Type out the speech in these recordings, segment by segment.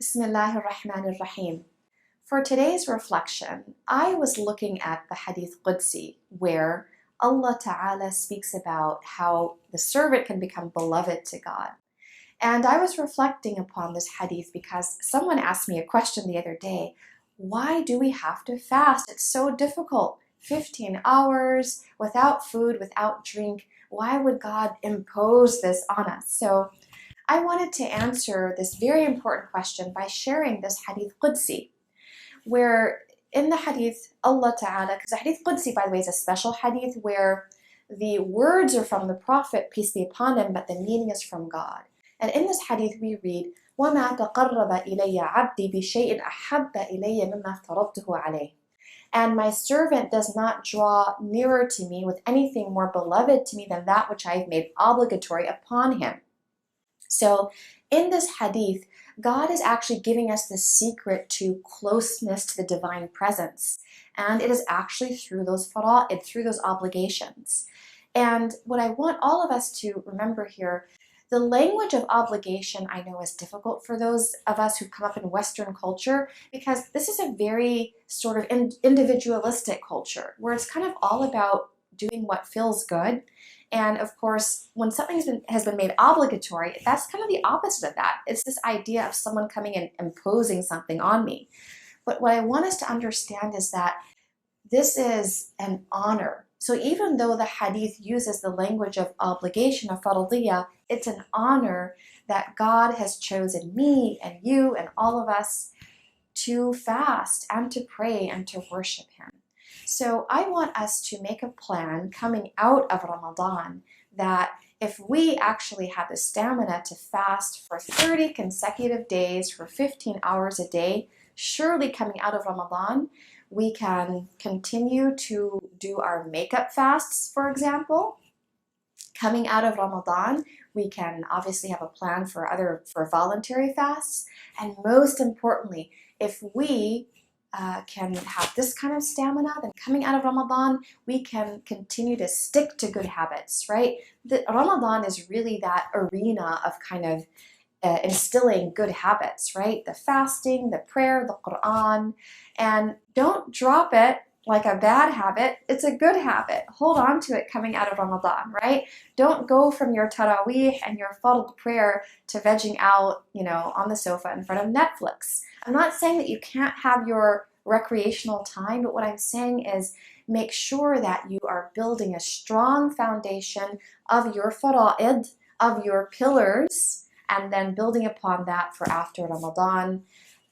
Bismillahir Rahmanir Rahim. For today's reflection, I was looking at the Hadith Qudsi, where Allah Ta'ala speaks about how the servant can become beloved to God. And I was reflecting upon this hadith because someone asked me a question the other day. Why do we have to fast? It's so difficult. 15 hours without food, without drink. Why would God impose this on us? So I wanted to answer this very important question by sharing this Hadith Qudsi, where in the Hadith, Allah Ta'ala, because the Hadith Qudsi, by the way, is a special Hadith where the words are from the Prophet, peace be upon him, but the meaning is from God. And in this Hadith we read, وَمَا تَقَرَّبَ إِلَيَّ عَبْدِي بِشَيْءٍ أَحَبَّ إِلَيَّ مِمَّا افْتَرَضْتُهُ عَلَيْهِ. And my servant does not draw nearer to me with anything more beloved to me than that which I have made obligatory upon him. So in this hadith, God is actually giving us the secret to closeness to the divine presence. And it is actually through those fara'id, through those obligations. And what I want all of us to remember here, the language of obligation I know is difficult for those of us who come up in Western culture because this is a very sort of individualistic culture where it's kind of all about doing what feels good. And of course, when something has been made obligatory, that's kind of the opposite of that. It's this idea of someone coming and imposing something on me. But what I want us to understand is that this is an honor. So even though the hadith uses the language of obligation, of faradiyya, it's an honor that God has chosen me and you and all of us to fast and to pray and to worship him. So I want us to make a plan coming out of Ramadan that if we actually have the stamina to fast for 30 consecutive days for 15 hours a day, surely coming out of Ramadan, we can continue to do our makeup fasts, for example. Coming out of Ramadan, we can obviously have a plan for voluntary fasts. And most importantly, if we can have this kind of stamina, then coming out of Ramadan, we can continue to stick to good habits, right? Ramadan is really that arena of kind of instilling good habits, right? The fasting, the prayer, the Quran, and don't drop it like a bad habit. It's a good habit. Hold on to it coming out of Ramadan, right? Don't go from your tarawih and your fard prayer to vegging out, on the sofa in front of Netflix. I'm not saying that you can't have your recreational time, but what I'm saying is make sure that you are building a strong foundation of your fara'id, of your pillars, and then building upon that for after Ramadan.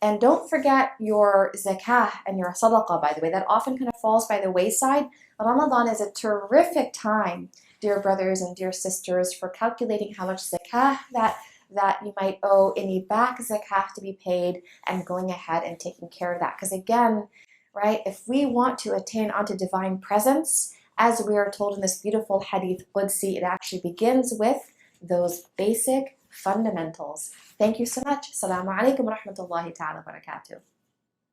And don't forget your zakah and your sadaqah, by the way. That often kind of falls by the wayside. Ramadan is a terrific time, dear brothers and dear sisters, for calculating how much zakah that you might owe, any back zakah to be paid, and going ahead and taking care of that. Because again, right, if we want to attain onto divine presence, as we are told in this beautiful Hadith Qudsi, it actually begins with those basic fundamentals. Thank you so much. Assalamu alaikum wa rahmatullahi ta'ala wa barakatuh.